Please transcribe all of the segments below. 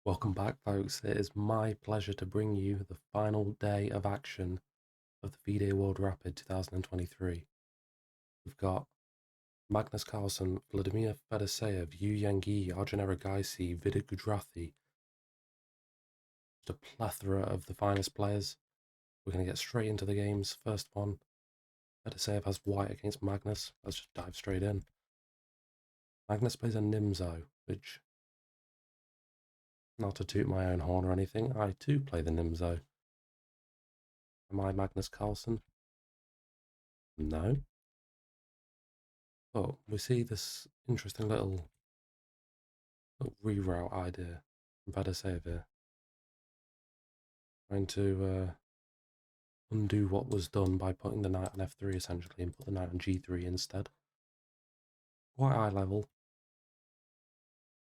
Welcome back, folks. It is my pleasure to bring you the final day of action of the FIDE World Rapid 2023. We've got Magnus Carlsen, Vladimir Fedoseev, Yu Yangyi, Arjun Erigaisi, Vida Gujarathy. Just a plethora of the finest players. We're going to get straight into the games. First one, Fedoseev has white against Magnus. Let's just dive straight in. Magnus plays a Nimzo, which, not to toot my own horn or anything, I too play the Nimzo. Am I Magnus Carlsen? No. But we see this interesting little reroute idea from Fedoseev here, trying to undo what was done by putting the knight on f3 essentially and put the knight on g3 instead. Quite high level.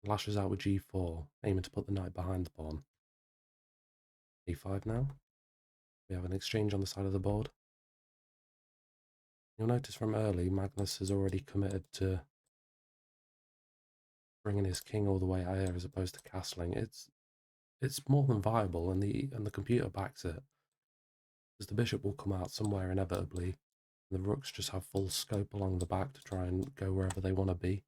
Lashes out with g4, aiming to put the knight behind the pawn. a5 now. We have an exchange on the side of the board. You'll notice from early, Magnus has already committed to bringing his king all the way out here as opposed to castling. It's more than viable, and the computer backs it, because the bishop will come out somewhere inevitably, and the rooks just have full scope along the back to try and go wherever they want to be.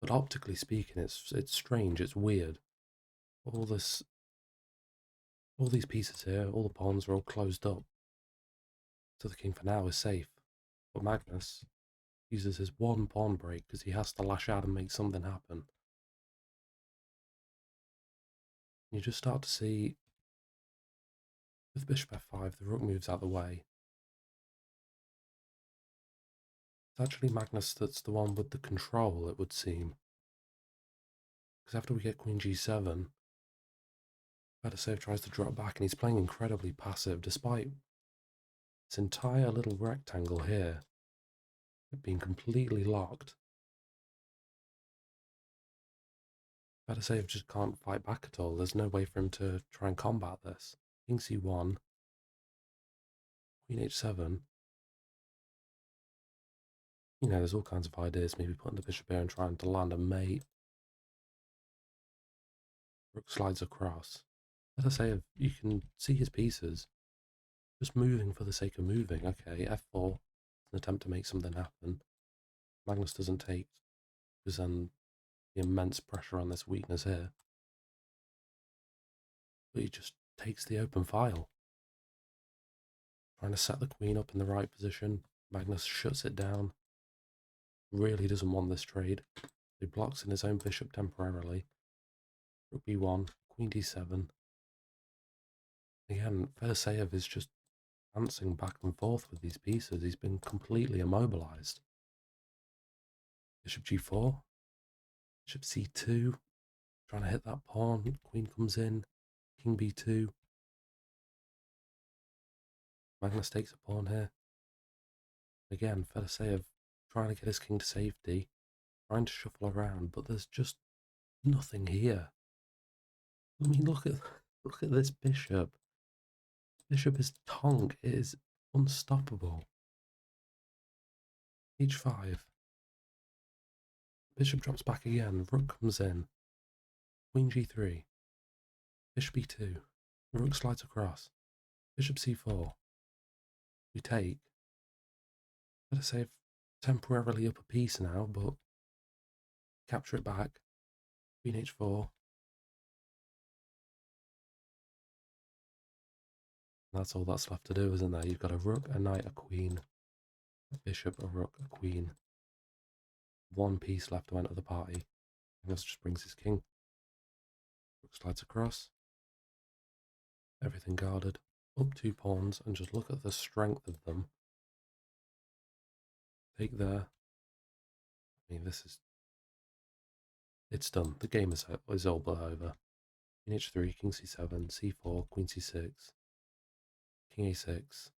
But optically speaking, it's strange, it's weird. All these pieces here, all the pawns are all closed up, so the king for now is safe. But Magnus uses his one pawn break because he has to lash out and make something happen. You just start to see, with bishop f5, the rook moves out the way. It's actually Magnus that's the one with the control, it would seem. Because after we get queen g7, Fedoseev tries to drop back, and he's playing incredibly passive, despite this entire little rectangle here being completely locked. Fedoseev just can't fight back at all. There's no way for him to try and combat this. King c1, queen h7. You know, there's all kinds of ideas, maybe putting the bishop here and trying to land a mate. Rook slides across. Fedoseev, you can see his pieces just moving for the sake of moving. Okay, f4, an attempt to make something happen. Magnus doesn't take, because then the immense pressure on this weakness here. But he just takes the open file. Trying to set the queen up in the right position. Magnus shuts it down. Really doesn't want this trade. He blocks in his own bishop temporarily. Rook b1, queen d7. Again, Fedoseev is just dancing back and forth with these pieces. He's been completely immobilized. Bishop g4. Bishop c2. Trying to hit that pawn. Queen comes in. King b2. Magnus takes a pawn here. Again, Fedoseev trying to get his king to safety, trying to shuffle around, but there's just nothing here. I mean, look at this bishop. Bishop is tonk. It is unstoppable. h5. Bishop drops back again. Rook comes in. Queen g3. Bishop e2. Rook slides across. Bishop c4. We take. Fedoseev temporarily up a piece now, but capture it back. Queen h4. That's all that's left to do, isn't there? You've got a rook, a knight, a queen, a bishop, a rook, a queen. One piece left to enter the party. And this just brings his king. Rook slides across. Everything guarded. Up 2 pawns, and just look at the strength of them. Take there. I mean, it's done. The game is all but over. King h3, king c7, c4, queen c6, king a6.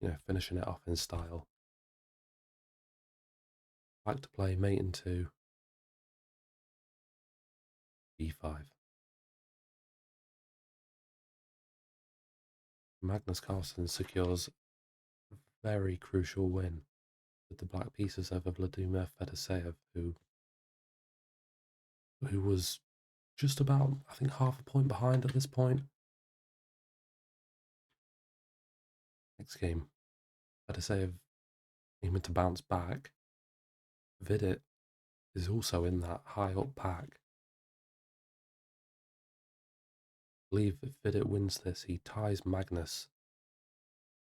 You know, finishing it off in style. Back to play, mate in 2. b5. Magnus Carlsen secures a very crucial win. with the black pieces over Vladimir Fedoseev, who was just about, I think, half a point behind at this point. Next game, Fedoseev aiming to bounce back. Vidit is also in that high up pack. I believe if Vidit wins this, he ties Magnus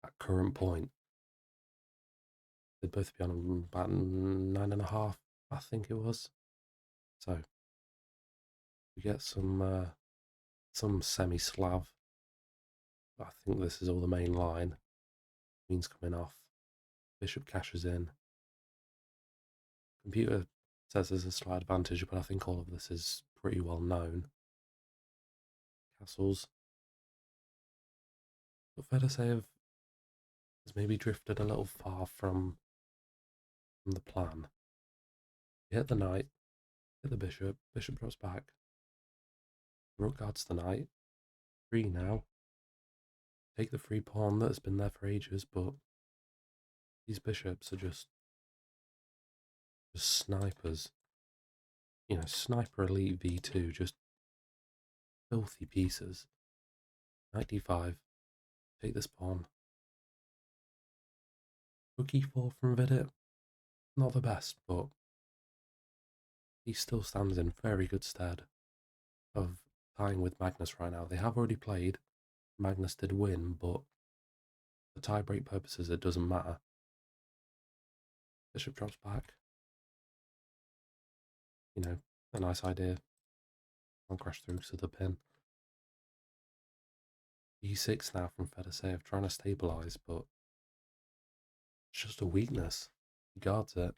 at current point. They'd both be on about 9.5, I think it was. So we get some semi-Slav. I think this is all the main line. Queen's coming off. Bishop cashes in. Computer says there's a slight advantage, but I think all of this is pretty well known. Castles. But Fedoseev has maybe drifted a little far from the plan. You hit the knight, hit the bishop drops back. Rook guards the knight. Free now. Take the free pawn that has been there for ages, but these bishops are just snipers. You know, sniper elite v2, just filthy pieces. Knight d5. Take this pawn. Rook e4 from Vidit. Not the best, but he still stands in very good stead of tying with Magnus right now. They have already played. Magnus did win, but for tie-break purposes, it doesn't matter. Bishop drops back. You know, a nice idea. I'll crash through to the pin. e6 now from Fedoseev, trying to stabilise, but it's just a weakness. He guards it.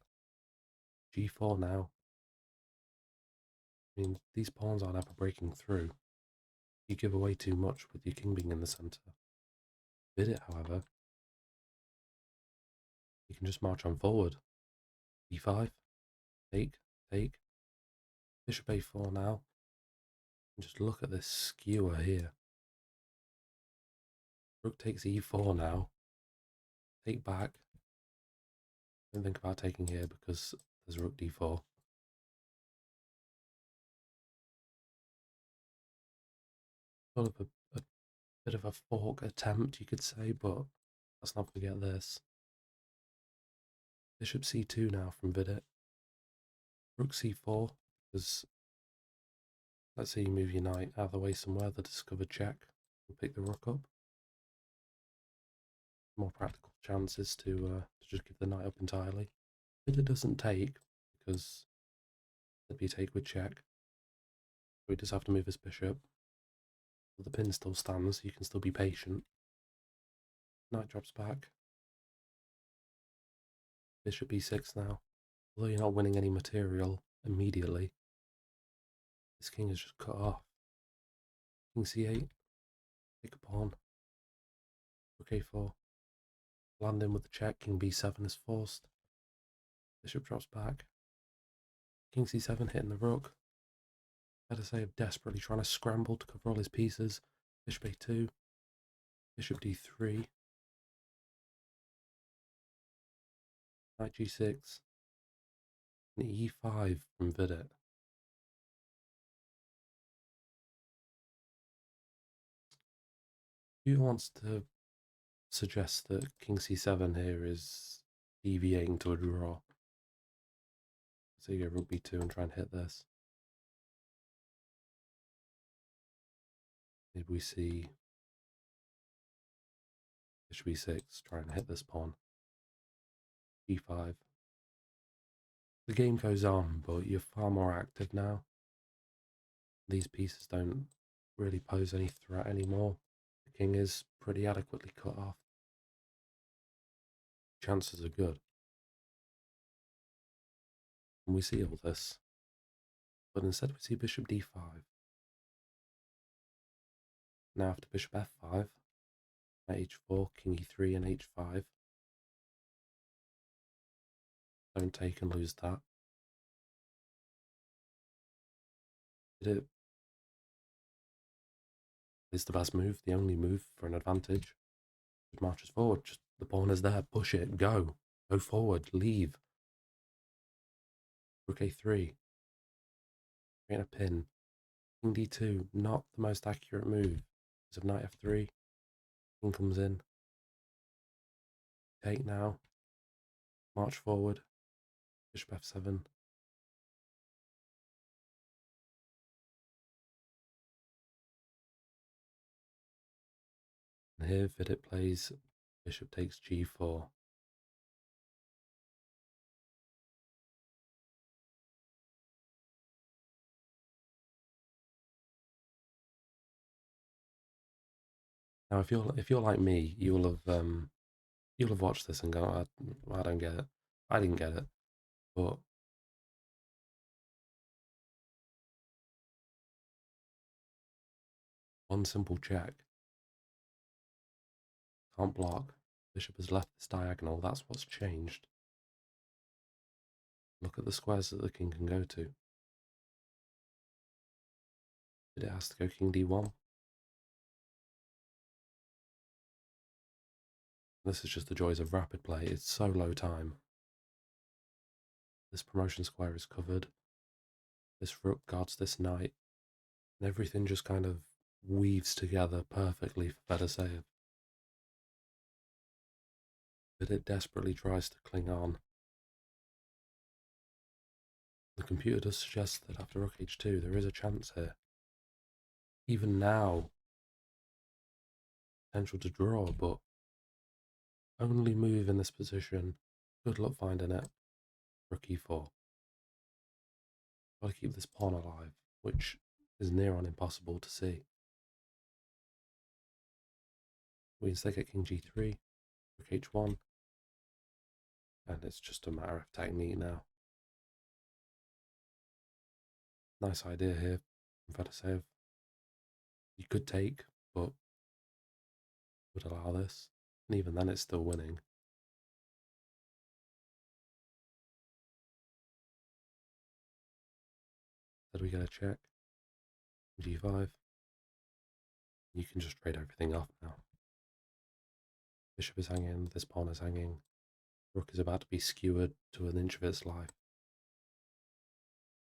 g4 now. I mean, these pawns aren't ever breaking through. You give away too much with your king being in the centre. Vidit, however, you can just march on forward. e5, take. Bishop a4 now. And just look at this skewer here. Rook takes e4 now. Take back. Don't think about taking here because there's rook d4. Sort of a bit of a fork attempt, you could say, but let's not forget this. Bishop c2 now from Vidit. Rook c4, because let's say you move your knight out of the way somewhere, the discovered check will pick the rook up. More practical chances to just give the knight up entirely. Vidit doesn't take, because it'd be take with check. So he does have to move his bishop. But the pin still stands, so you can still be patient. Knight drops back. Bishop e6 now. Although you're not winning any material immediately, this king is just cut off. King c8. Take a pawn. Rook a4. Land in with the check. King b7 is forced. Bishop drops back. King c7 hitting the rook. Fedoseev desperately trying to scramble to cover all his pieces. Bishop a2. Bishop d3. Knight g6. And e5 from Vidit. Who wants to suggest that King c7 here is deviating to a draw? So you go rook b2 and try and hit this. Maybe we see bishop e6, try and hit this pawn. e5. The game goes on, but you're far more active now. These pieces don't really pose any threat anymore. The king is pretty adequately cut off. Chances are good. And we see all this. But instead we see bishop d5. Now after bishop f5, knight h4, king e3 and h5. Don't take and lose that. It is the best move, the only move for an advantage. It marches forward, just the pawn is there, push it, go. Go forward, leave. Rook a3. Create a pin. King d2, not the most accurate move. Because of knight f3. King comes in. Take now. March forward. Bishop f7. And here FIDE plays bishop takes g4. Now, if you're like me, you'll have watched this and go, I don't get it. I didn't get it, but one simple check. Can't block. Bishop has left this diagonal. That's what's changed. Look at the squares that the king can go to. It has to go king d1. This is just the joys of rapid play. It's so low time. This promotion square is covered. This rook guards this knight. And everything just kind of weaves together perfectly for better save. But it desperately tries to cling on. The computer does suggest that after rook h2 there is a chance here. Even now, potential to draw, but only move in this position. Good luck finding it. Rook e4. Got to keep this pawn alive, which is near on impossible to see. We instead get king g3, rook h1, and it's just a matter of technique now. Nice idea here from FIDE. You could take, but would allow this, and even then it's still winning. Then we get a check, g5. You can just trade everything off now. Bishop is hanging, this pawn is hanging. Rook is about to be skewered to an inch of its life.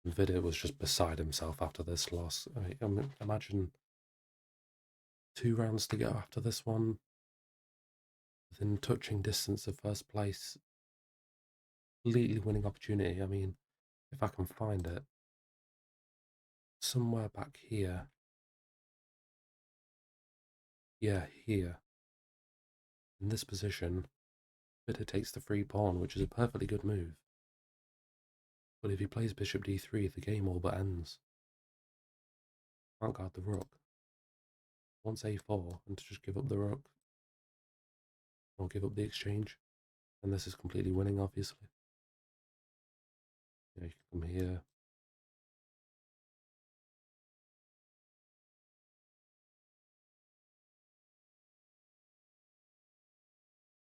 FIDE was just beside himself after this loss. Imagine 2 rounds to go after this one, within touching distance of first place, completely winning opportunity. I mean, if I can find it, somewhere back here. Yeah, here. In this position, FIDE takes the free pawn, which is a perfectly good move. But if he plays bishop d3, the game all but ends. Can't guard the rook. Wants a4, and to just give up the rook, or give up the exchange. And this is completely winning, obviously. You can come here.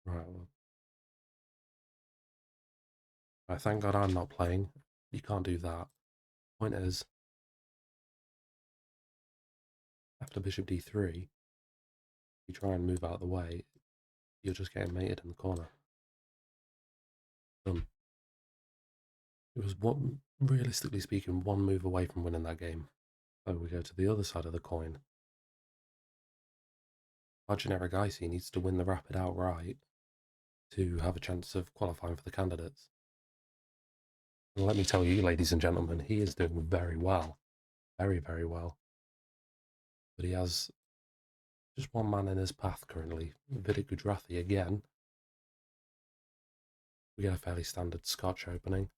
Right, well, thank God I'm not playing. You can't do that. Point is, after bishop d3, you try and move out of the way, you're just getting mated in the corner. Done. It was, realistically speaking, one move away from winning that game. So we go to the other side of the coin. Arjun Erigaisi needs to win the Rapid outright to have a chance of qualifying for the candidates. And let me tell you, ladies and gentlemen, he is doing very well. Very, very well. But he has just one man in his path currently, FIDE Gujarathy again. We get a fairly standard Scotch opening.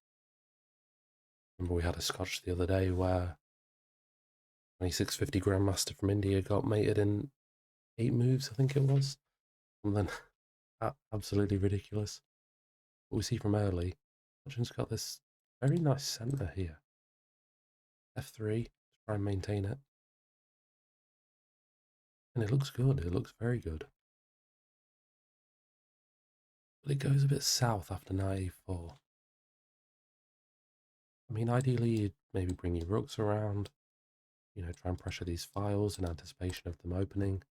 Remember we had a Scotch the other day where 2650 Grandmaster from India got mated in 8 moves, I think it was. And then absolutely ridiculous. What we see from early, Arjun's got this very nice centre here. f3 to try and maintain it. And it looks good, it looks very good. But it goes a bit south after knight e4. I mean, ideally, you'd maybe bring your rooks around, try and pressure these files in anticipation of them opening.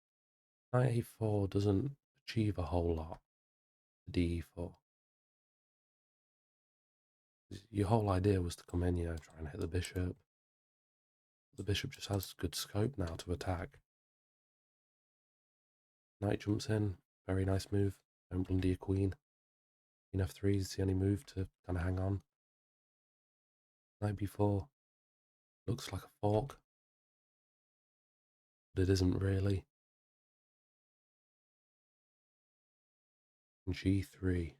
Knight a4 doesn't achieve a whole lot to d4. Your whole idea was to come in, try and hit the bishop. The bishop just has good scope now to attack. Knight jumps in, very nice move. Don't blunder your queen. Queen f3 is the only move to kind of hang on. Knight b4 looks like a fork, but it isn't really. And g3.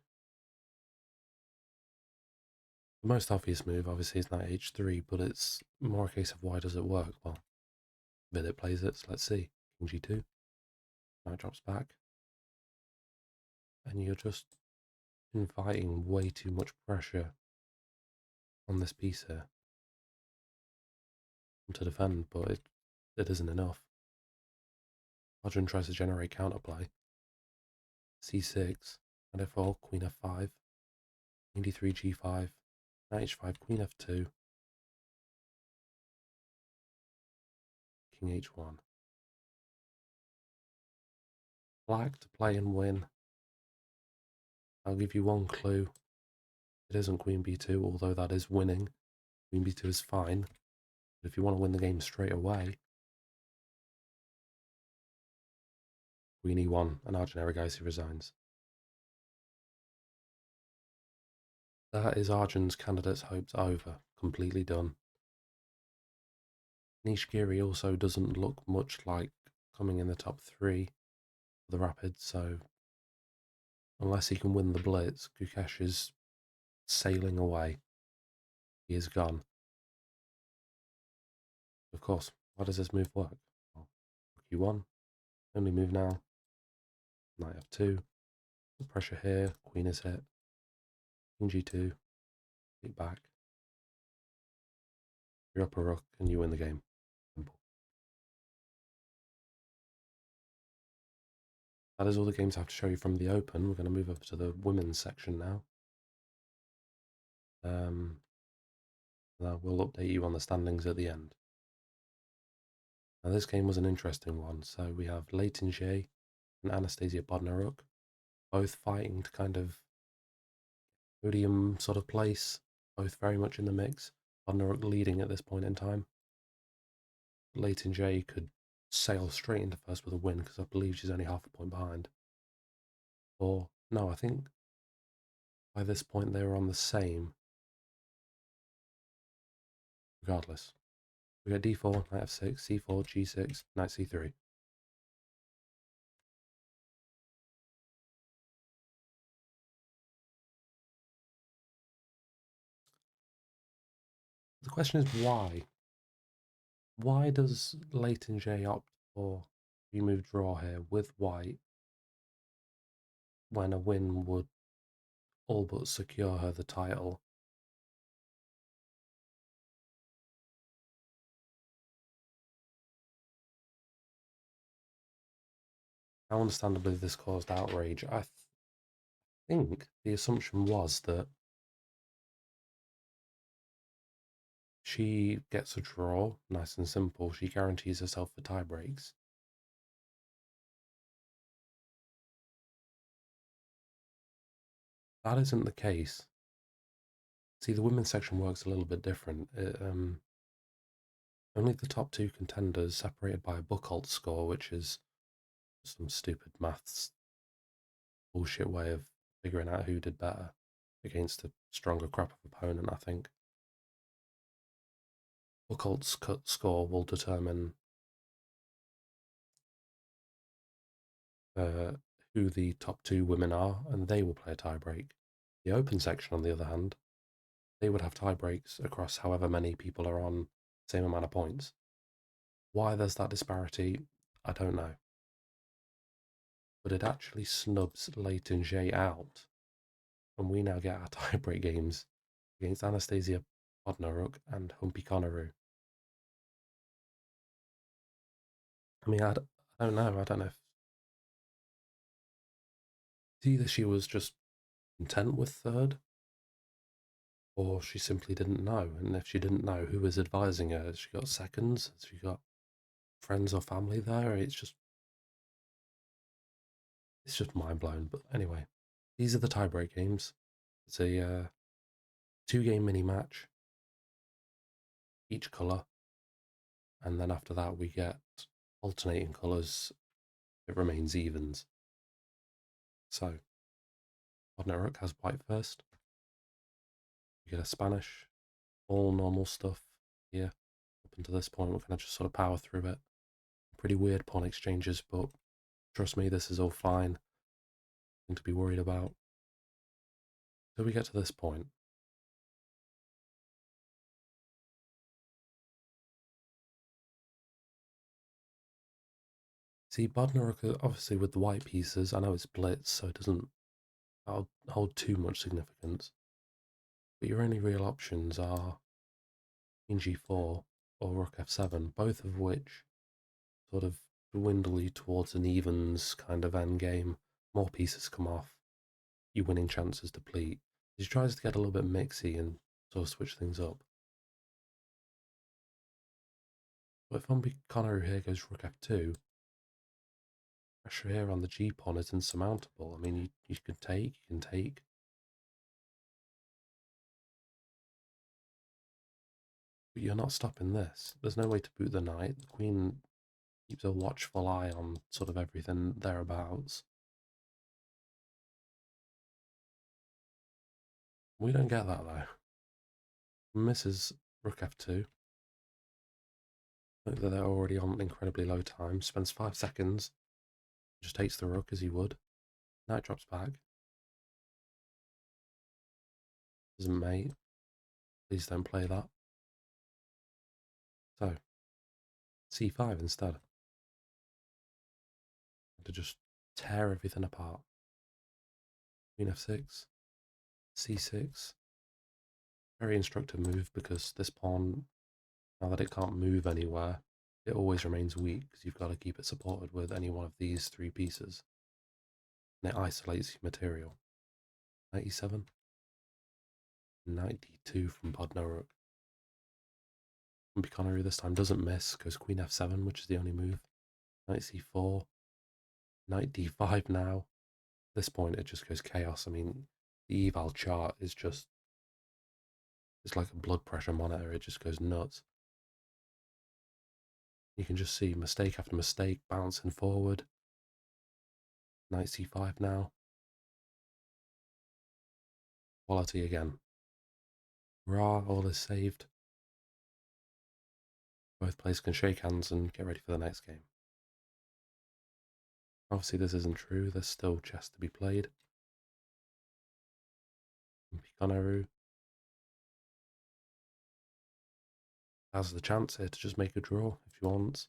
The most obvious move, obviously, is knight h3, but it's more a case of why does it work? Well, Vidit plays it, so let's see. King g2. Knight drops back. And you're just inviting way too much pressure on this piece here to defend, but it isn't enough. Arjun tries to generate counterplay. c6, knight f4, queen f5, king d3, g5, knight h5, queen f2, king h1. Black to play and win. I'll give you one clue. It isn't queen b2, although that is winning. Queen b2 is fine. But if you want to win the game straight away, queen e1, and Arjun Erigaisi resigns. That is Arjun's candidate's hopes over. Completely done. Nishikori also doesn't look much like coming in the top 3 for the Rapid, so unless he can win the Blitz, Gukesh is sailing away. He is gone. Of course, how does this move work? Well, q1, only move now. Knight f2, the pressure here, queen is hit. King g2, take back. You're up a rook and you win the game. Simple. That is all the games I have to show you from the Open. We're going to move up to the women's section now. We'll update you on the standings at the end. Now this game was an interesting one. So we have Leighton Jay and Anastasia Bodnaruk, both fighting to kind of podium sort of place, both very much in the mix. Bodnaruk leading at this point in time. Leighton Jay could sail straight into first with a win because I believe she's only half a point behind. Or, no, I think by this point they were on the same. Regardless. We got d4, knight f6, c4, g6, knight c3. The question is why? Why does Leighton J opt for remove draw here with white when a win would all but secure her the title? How understandably this caused outrage. I think the assumption was that she gets a draw, nice and simple. She guarantees herself the tie breaks. That isn't the case. See, the women's section works a little bit different. Only the top 2 contenders separated by a Buchholz score, which is some stupid maths bullshit way of figuring out who did better against a stronger crap of opponent, I think. Buchholz cut score will determine who the top 2 women are, and they will play a tiebreak. The open section, on the other hand, they would have tiebreaks across however many people are on the same amount of points. Why there's that disparity, I don't know. But it actually snubs Leighton J out, and we now get our tiebreak games against Anastasia Podnaruk and Humpy Konaru. I mean, I don't know. I don't know if either she was just content with third, or she simply didn't know. And if she didn't know, who was advising her? Has she got seconds? Has she got friends or family there? It's just mind blown. But anyway, these are the tiebreak games. It's a 2-game mini match, each colour, and then after that we get alternating colours. It remains evens. So, Modern Rook has white first. We get a Spanish, all normal stuff here. Up until this point, we're going to just sort of power through it. Pretty weird pawn exchanges, but trust me, this is all fine. Nothing to be worried about. So we get to this point. See, Bodnar obviously with the white pieces, I know it's blitz, so it doesn't hold too much significance. But your only real options are Queen G4 or Rook F7, both of which sort of dwindle you towards an evens kind of endgame. More pieces come off, your winning chances deplete. He tries to get a little bit mixy and sort of switch things up. But if Connery here goes Rook F2, pressure here on the G pawn is insurmountable. I mean, you can take. But you're not stopping this. There's no way to boot the knight. The queen keeps a watchful eye on sort of everything thereabouts. We don't get that though. Misses Rook F2. Look that they're already on incredibly low time. Spends 5 seconds. Just takes the rook as he would. Knight drops back. Doesn't mate. Please don't play that. So, C5 instead. To just tear everything apart. Queen F6. C6. Very instructive move because this pawn, now that it can't move anywhere, it always remains weak because you've got to keep it supported with any one of these 3 pieces. And it isolates your material. 97. 92 from Podnoruk. Connery this time doesn't miss, goes Queen F7, which is the only move. Knight C4. Knight D5 now. At this point, it just goes chaos. I mean, the eval chart is just, it's like a blood pressure monitor. It just goes nuts. You can just see mistake after mistake bouncing forward. Knight C5 now. Quality again. Hurrah, all is saved. Both players can shake hands and get ready for the next game. Obviously this isn't true, there's still chess to be played. Pikonaru has the chance here to just make a draw if he wants.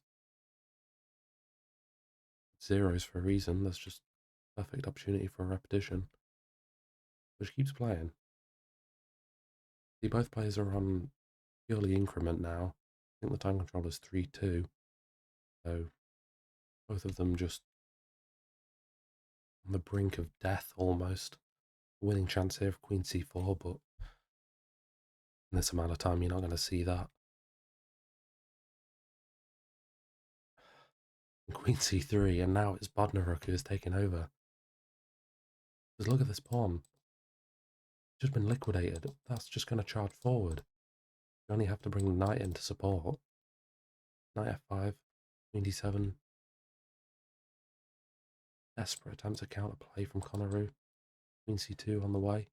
Zeros for a reason, there's just perfect opportunity for a repetition. Which keeps playing. See, both players are on purely increment now. I think the time control is 3-2. So both of them just on the brink of death almost. Winning chance here of Queen C4, but in this amount of time you're not going to see that. And Queen C3, and now it's Bodnaruk who is taking over. Just look at this pawn. It's just been liquidated. That's just going to charge forward. You only have to bring the knight in to support. Knight F5, Queen D7. Desperate attempts at counterplay from Conneru. Queen C2 on the way.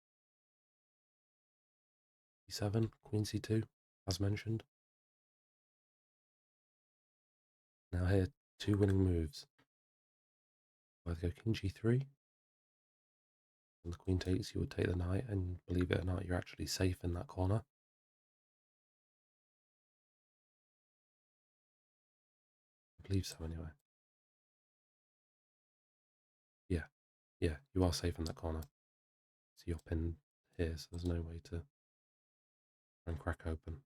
E7, Queen C2, as mentioned. Now here, 2 winning moves. Either go King G3, and the Queen takes, you would take the knight, and believe it or not, you're actually safe in that corner. I believe so anyway. Yeah, you are safe in that corner. So you're pinned here, so there's no way to try and crack open.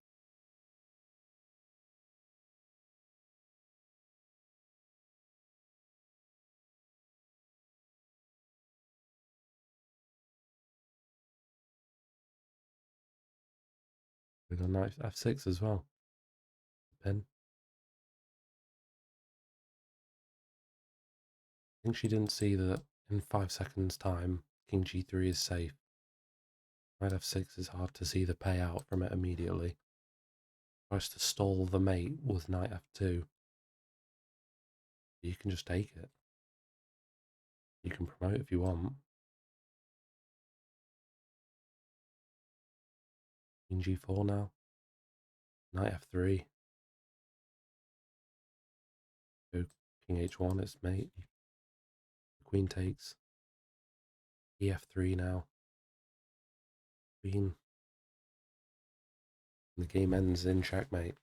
With a knight F6 as well. Pin. I think she didn't see that in 5 seconds time, King G3 is safe. Knight f6 is hard to see the payout from it immediately. Tries to stall the mate with knight f2. You can just take it. You can promote if you want. Queen g4 now. Knight f3. Go king h1, it's mate. The queen takes. ef3 now. Queen. And the game ends in checkmate.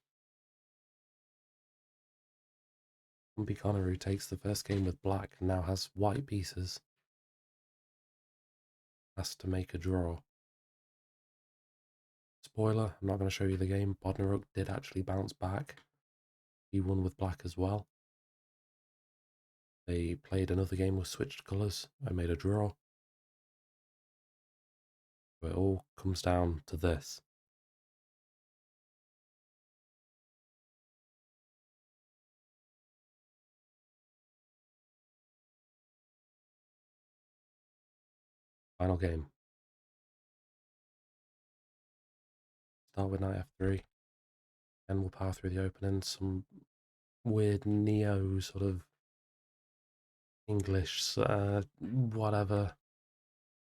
Humpy Connery takes the first game with black and now has white pieces. Has to make a draw. Spoiler, I'm not going to show you the game. Bodnar did actually bounce back. He won with black as well. They played another game with switched colours. I made a draw. It all comes down to this. Final game. Start with knight f3. And we'll power through the opening. Some weird neo sort of English, whatever,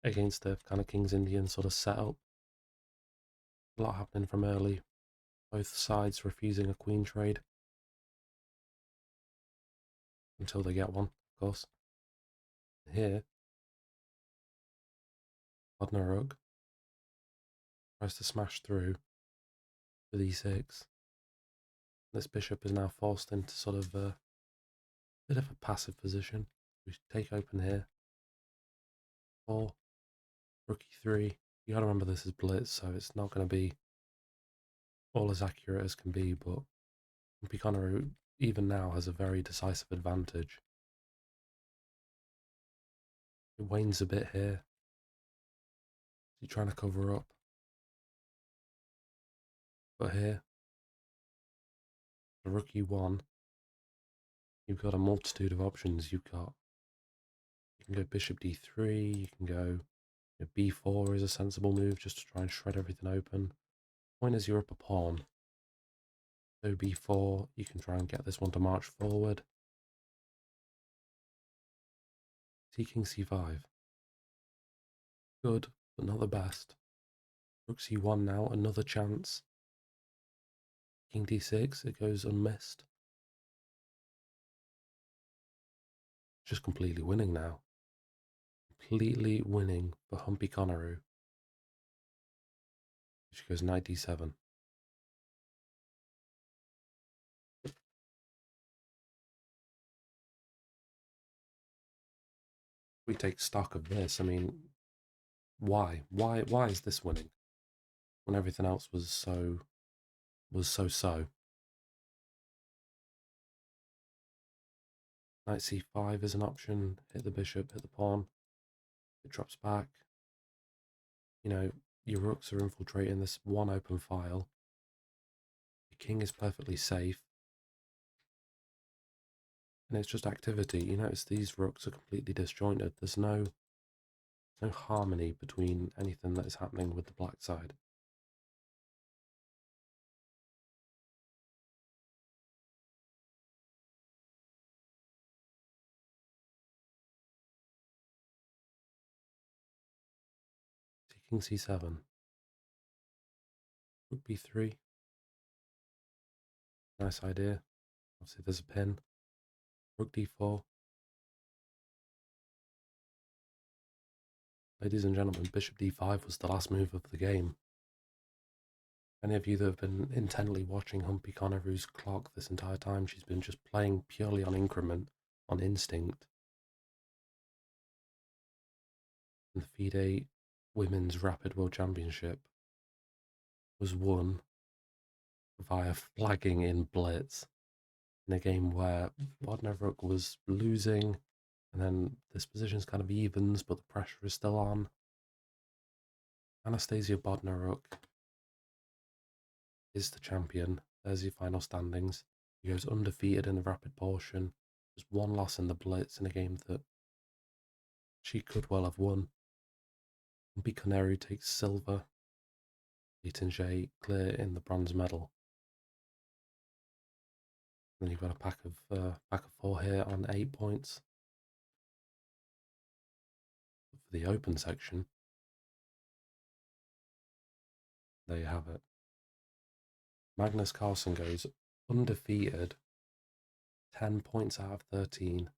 against the kind of King's Indian sort of setup. A lot happening from early. Both sides refusing a queen trade. Until they get one, of course. Here, Bodnar tries to smash through with e6. This bishop is now forced into sort of a bit of a passive position. We take open here. 4, rook e3. You gotta remember this is blitz, so it's not going to be all as accurate as can be, but Picano even now has a very decisive advantage. It wanes a bit here. He's trying to cover up. But here, the rook e1, you've got a multitude of options. You can go bishop d3, you can go b4 is a sensible move just to try and shred everything open. Point is you're up a pawn. So b4, you can try and get this one to march forward. King c5. Good, but not the best. Rook c1 now, another chance. King d6, it goes unmissed. Just completely winning now. Completely winning for Humpy Conneru. Which goes knight d7. We take stock of this. I mean, why? Why is this winning when everything else was so? Knight c5 is an option. Hit the bishop, hit the pawn. It drops back. You know, your rooks are infiltrating this one open file. Your king is perfectly safe. And it's just activity. You notice these rooks are completely disjointed. There's no harmony between anything that is happening with the black side. King c7. Rook b3. Nice idea. Obviously there's a pin. Rook d4. Ladies and gentlemen, bishop d5 was the last move of the game. Any of you that have been intently watching Humpy Conneru's clock this entire time, she's been just playing purely on increment, on instinct. And the FIDE Women's Rapid World Championship was won via flagging in blitz in a game where Bodnar was losing, and then this position's kind of evens, but the pressure is still on. Anastasia Bodnar is the champion. There's your final standings. He goes undefeated in the rapid portion. Just one loss in the blitz in a game that she could well have won. Biconeru takes silver. Etinger clear in the bronze medal. Then you've got a pack of 4 here on 8 points. For the open section, there you have it. Magnus Carlsen goes undefeated, 10 points out of 13,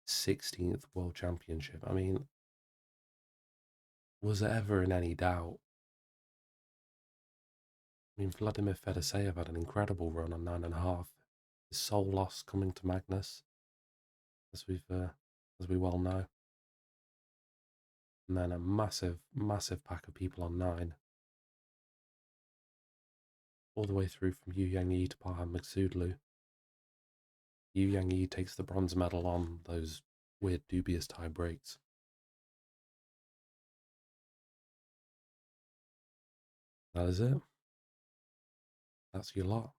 16th World Championship. I mean, was there ever in any doubt? I mean, Vladimir Fedoseev had an incredible run on 9.5. His sole loss coming to Magnus, as we well know. And then a massive, massive pack of people on 9. All the way through from Yu Yang to Parham Magsudlu. Yu Yang takes the bronze medal on those weird, dubious tie breaks. That is it. That's your lot.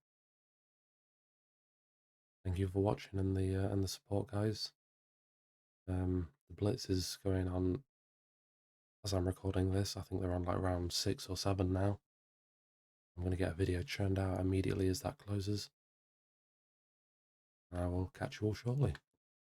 Thank you for watching and the support, guys. The Blitz is going on as I'm recording this. I think they're on like round 6 or 7 now. I'm going to get a video churned out immediately as that closes. I will catch you all shortly.